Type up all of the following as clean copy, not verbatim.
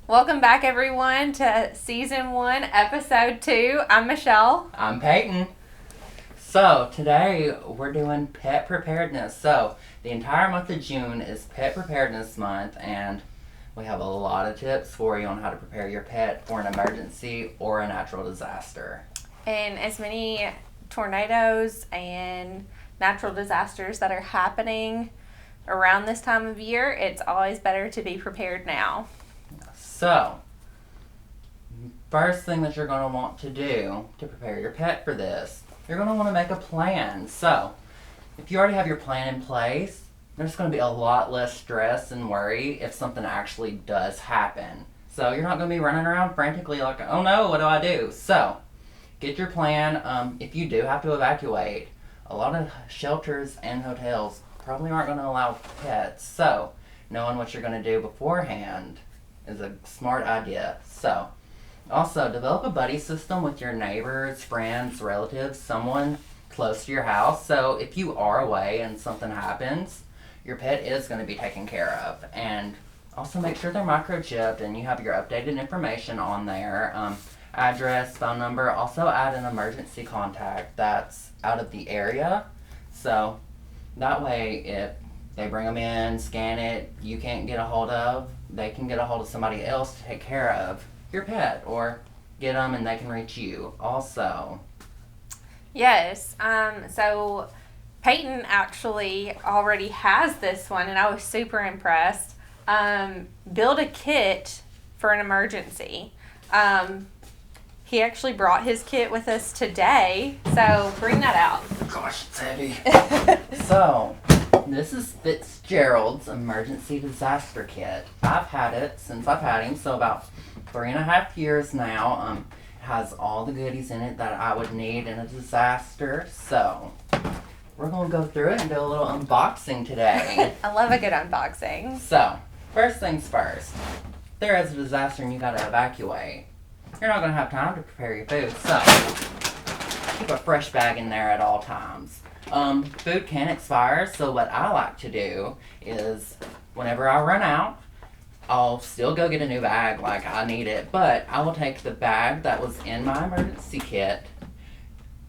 Welcome back, everyone, to Season 1, Episode 2. I'm Michelle. I'm Peyton. So, today we're doing pet preparedness. So, the entire month of June is Pet Preparedness Month, and we have a lot of tips for you on how to prepare your pet for an emergency or a natural disaster. And as many tornadoes and natural disasters that are happening around this time of year, it's always better to be prepared now. So, first thing that you're going to want to do to prepare your pet for this, you're going to want to make a plan. So, if you already have your plan in place, there's going to be a lot less stress and worry if something actually does happen. So, you're not going to be running around frantically like, oh no, what do I do? So, get your plan. If you do have to evacuate, a lot of shelters and hotels probably aren't going to allow pets. So, knowing what you're going to do beforehand is a smart idea. So, also develop a buddy system with your neighbors, friends, relatives, someone close to your house. So if you are away and something happens, your pet is going to be taken care of. And also make sure they're microchipped and you have your updated information on there. Address, phone number. Also add an emergency contact that's out of the area. So that way if they bring them in, scan it, you can't get a hold of, they can get a hold of somebody else to take care of your pet or get them and they can reach you also. Yes. So Peyton actually already has this one, and I was super impressed. Build a kit for an emergency. He actually brought his kit with us today, so bring that out. Gosh, it's heavy. So, this is Fitzgerald's emergency disaster kit. I've had it since I've had him, so about 3.5 years now. It has all the goodies in it that I would need in a disaster. So, we're going to go through it and do a little unboxing today. I love a good unboxing. So, first things first. If there is a disaster and you got to evacuate, you're not going to have time to prepare your food. So, keep a fresh bag in there at all times. Food can expire, so what I like to do is whenever I run out, I'll still go get a new bag like I need it, but I will take the bag that was in my emergency kit,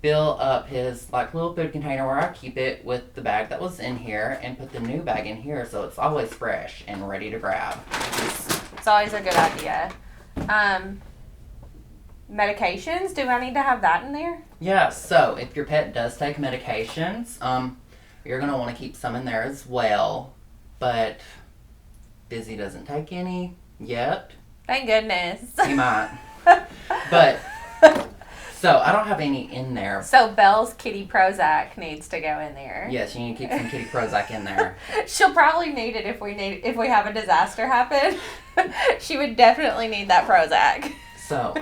fill up his like little food container where I keep it with the bag that was in here, and put the new bag in here so it's always fresh and ready to grab. It's always a good idea. Medications, do I need to have that in there? Yeah, so if your pet does take medications, you're going to want to keep some in there as well, but Busy doesn't take any yet. Thank goodness. He might. But, so I don't have any in there. So Belle's Kitty Prozac needs to go in there. Yes, you need to keep some Kitty Prozac in there. She'll probably need it if we have a disaster happen. She would definitely need that Prozac. So,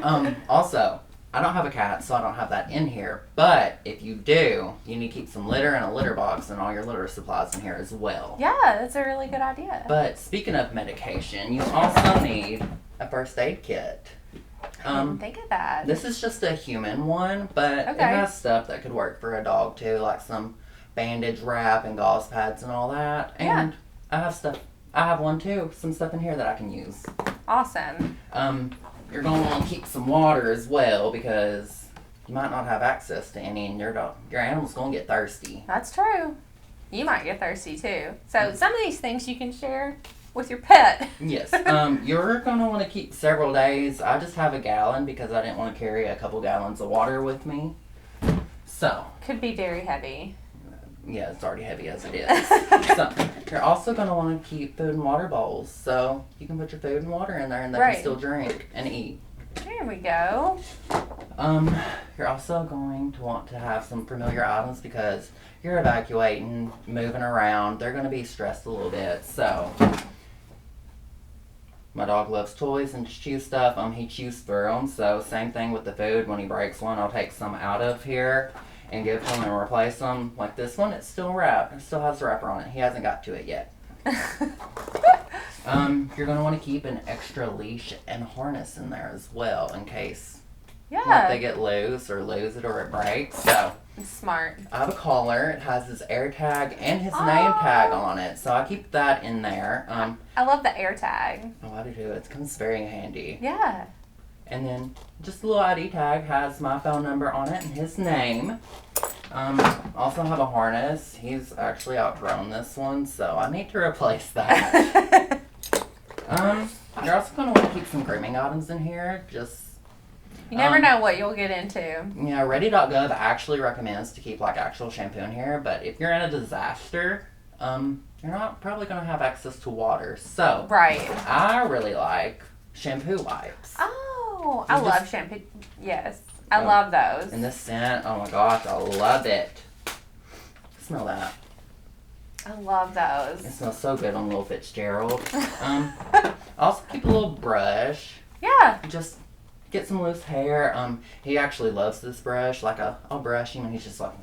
also, I don't have a cat, so I don't have that in here. But if you do, you need to keep some litter and a litter box and all your litter supplies in here as well. Yeah, that's a really good idea. But speaking of medication, you also need a first aid kit. I didn't think of that. This is just a human one, but it Okay. has stuff that could work for a dog too, like some bandage wrap and gauze pads and all that. And Yeah. I have one too, some stuff in here that I can use. Awesome. You're going to want to keep some water as well because you might not have access to any, and your animal's going to get thirsty. That's true. You might get thirsty too. So some of these things you can share with your pet. Yes. You're going to want to keep several days. I just have a gallon because I didn't want to carry a couple gallons of water with me. So. Could be very heavy. Yeah, it's already heavy as it is. So, you're also going to want to keep food and water bowls. So, you can put your food and water in there and they Right. can still drink and eat. There we go. You're also going to want to have some familiar items because you're evacuating, moving around. They're going to be stressed a little bit. So, my dog loves toys and chew stuff. He chews through them. So, same thing with the food. When he breaks one, I'll take some out of here and give him and replace them. Like this one, it's still wrapped. It still has the wrapper on it. He hasn't got to it yet. You're going to want to keep an extra leash and harness in there as well in case like, they get loose or lose it or it breaks. So Smart. I have a collar. It has his air tag and his name tag on it, so I keep that in there. I love the air tag. Oh, I do too. It comes very handy. Yeah. And then just a little ID tag has my phone number on it and his name. Also have a harness. He's actually outgrown this one, so I need to replace that. You're also going to want to keep some grooming items in here. Just you never know what you'll get into. Yeah, Ready.gov actually recommends to keep like actual shampoo in here, but if you're in a disaster, you're not probably going to have access to water. So right. I really like shampoo wipes. Oh, I love shampoo. Yes, I love those. And this scent, oh my gosh, I love it. Smell that. I love those. It smells so good on little Fitzgerald. Also keep a little brush. Yeah. Just get some loose hair. He actually loves this brush. Like I'll brush him and he's just like,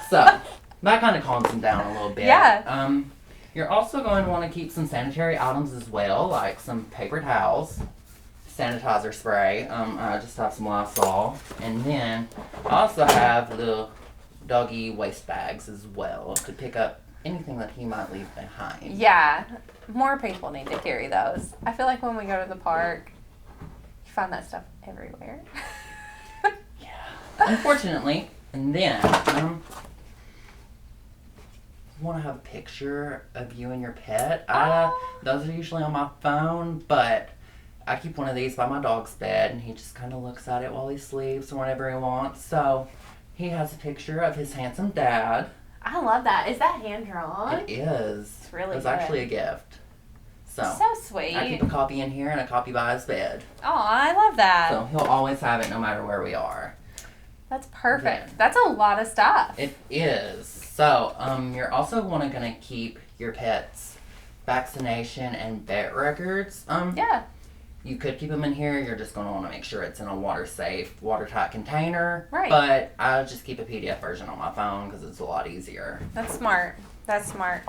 so that kind of calms him down a little bit. Yeah. You're also going to want to keep some sanitary items as well, like some paper towels, sanitizer spray. I just have some Lysol, and then I also have little doggy waste bags as well to pick up anything that he might leave behind. Yeah, more people need to carry those. I feel like when we go to the park, you find that stuff everywhere. Yeah, unfortunately. And then, you want to have a picture of you and your pet. Those are usually on my phone, but I keep one of these by my dog's bed, and he just kind of looks at it while he sleeps or whenever he wants. So he has a picture of his handsome dad. I love that. Is that hand drawn? It is. It's really It's good. actually a gift. So sweet. I keep a copy in here and a copy by his bed. Oh, I love that. So he'll always have it no matter where we are. That's perfect. Yeah. That's a lot of stuff. It is. So, you're also going to keep your pet's vaccination and vet records. Yeah. You could keep them in here. You're just going to want to make sure it's in a water-safe, watertight container. Right. But I just keep a PDF version on my phone because it's a lot easier. That's smart. That's smart.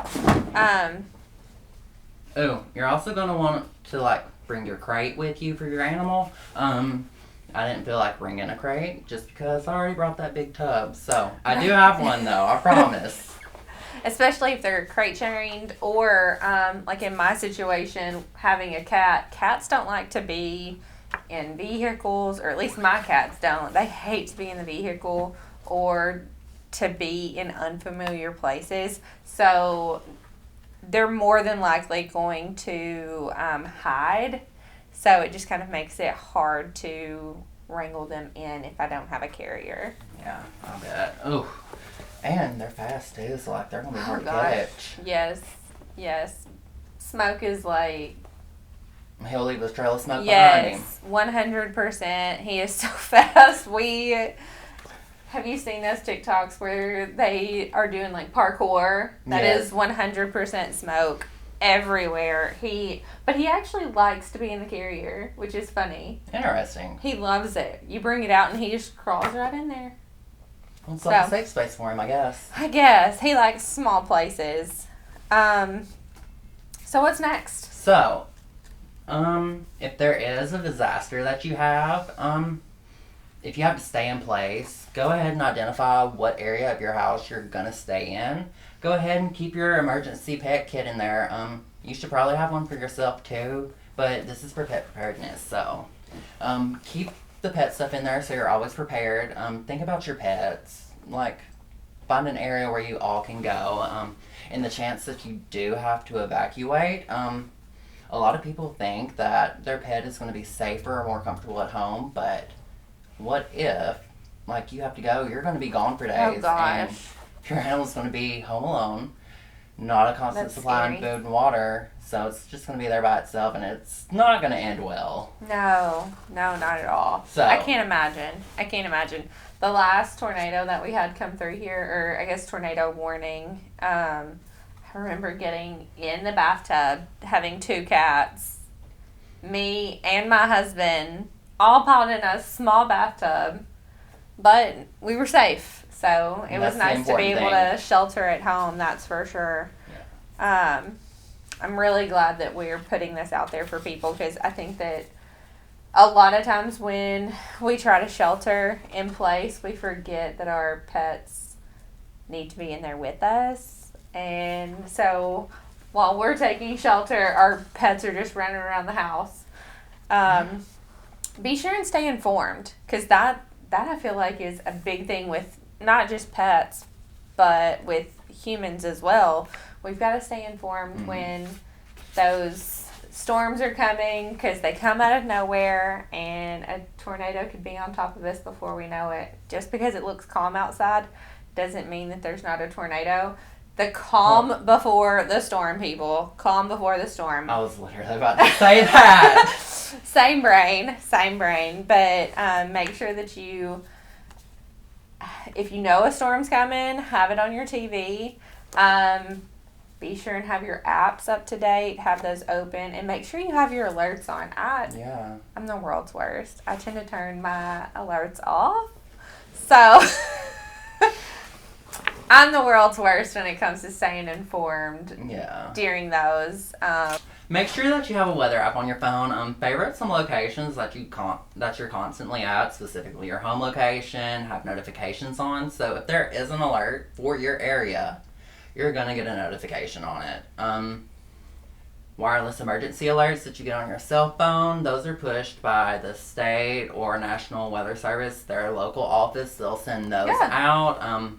Oh, you're also going to want to, bring your crate with you for your animal. I didn't feel like bringing a crate just because I already brought that big tub. So, I do have one, though. I promise. Especially if they're crate chained or, like in my situation, having a cat. Cats don't like to be in vehicles, or at least my cats don't. They hate to be in the vehicle or to be in unfamiliar places. So they're more than likely going to hide. So it just kind of makes it hard to wrangle them in if I don't have a carrier. Yeah, I bet. Oh, and they're fast too, so they're gonna be hard to catch. Yes, yes. Smoke is like. He'll leave his trail of smoke behind him. Yes, 100%. He is so fast. Have you seen those TikToks where they are doing parkour? That is 100% smoke everywhere. But he actually likes to be in the carrier, which is funny. Interesting. He loves it. You bring it out and he just crawls right in there. Well, it's like a safe space for him, I guess. I guess. He likes small places. So what's next? So, if there is a disaster that you have, if you have to stay in place, go ahead and identify what area of your house you're gonna stay in. Go ahead and keep your emergency pet kit in there. You should probably have one for yourself too, but this is for pet preparedness, so keep the pet stuff in there so you're always prepared. Think about your pets. Find an area where you all can go. In the chance that you do have to evacuate, a lot of people think that their pet is going to be safer or more comfortable at home, but what if, you have to go, you're going to be gone for days. Oh, gosh. And your animal's going to be home alone, not a constant supply of food and water, so it's just going to be there by itself, and it's not going to end well. No, not at all. So I can't imagine. The last tornado that we had come through here, or I guess tornado warning, I remember getting in the bathtub, having 2 cats, me and my husband, all piled in a small bathtub, but we were safe. So it was nice to be able to shelter at home, that's for sure. Yeah. I'm really glad that we're putting this out there for people because I think that a lot of times when we try to shelter in place, we forget that our pets need to be in there with us. And so while we're taking shelter, our pets are just running around the house. Be sure and stay informed, because that I feel like is a big thing with not just pets, but with humans as well. We've got to stay informed when those storms are coming, because they come out of nowhere, and a tornado could be on top of us before we know it. Just because it looks calm outside doesn't mean that there's not a tornado. The calm before the storm, people. Calm before the storm. I was literally about to say that. Same brain. But make sure that you, if you know a storm's coming, have it on your TV. Be sure and have your apps up to date. Have those open. And make sure you have your alerts on. I'm the world's worst. I tend to turn my alerts off. So I'm the world's worst when it comes to staying informed during those. Make sure that you have a weather app on your phone. Favorite some locations that you're constantly at, specifically your home location, have notifications on. So if there is an alert for your area, you're going to get a notification on it. Wireless emergency alerts that you get on your cell phone, those are pushed by the state or National Weather Service. Their local office, they'll send those out.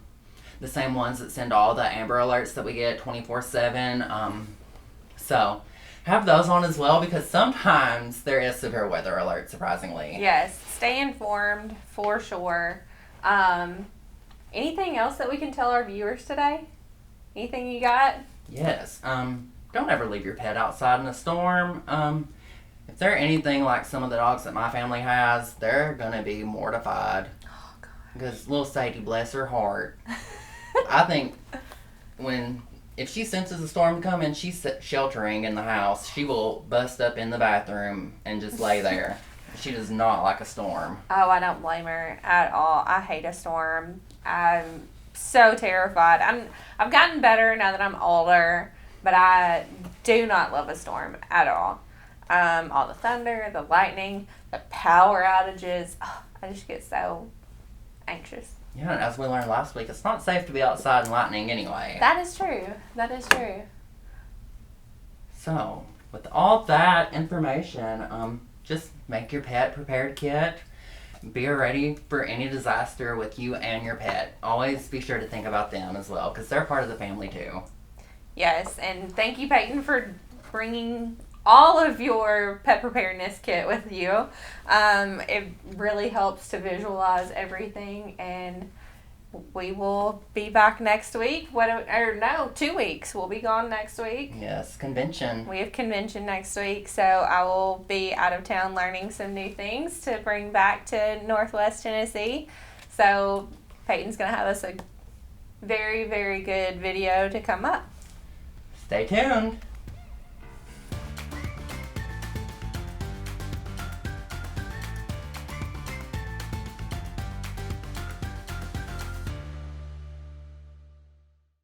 The same ones that send all the Amber Alerts that we get 24/7. So have those on as well, because sometimes there is severe weather alert, surprisingly. Yes, stay informed for sure. Anything else that we can tell our viewers today? Anything you got? Yes. Don't ever leave your pet outside in a storm. If they're anything like some of the dogs that my family has, they're going to be mortified. Oh, God. Because little Sadie, bless her heart, I think if she senses a storm coming, she's sheltering in the house, she will bust up in the bathroom and just lay there. She does not like a storm. Oh, I don't blame her at all. I hate a storm. I'm so terrified. I've gotten better now that I'm older, but I do not love a storm at all. All the thunder, the lightning, the power outages. Oh, I just get so anxious. Yeah, and as we learned last week, it's not safe to be outside in lightning anyway. That is true. So, with all that information, just make your pet prepared kit. Be ready for any disaster with you and your pet. Always be sure to think about them as well, because they're part of the family too. Yes, and thank you, Peyton, for bringing all of your pet preparedness kit with you. It really helps to visualize everything, and we will be back next week. 2 weeks. We'll be gone next week. Yes, convention. We have convention next week, so I will be out of town learning some new things to bring back to Northwest Tennessee. So Peyton's going to have us a very, very good video to come up. Stay tuned.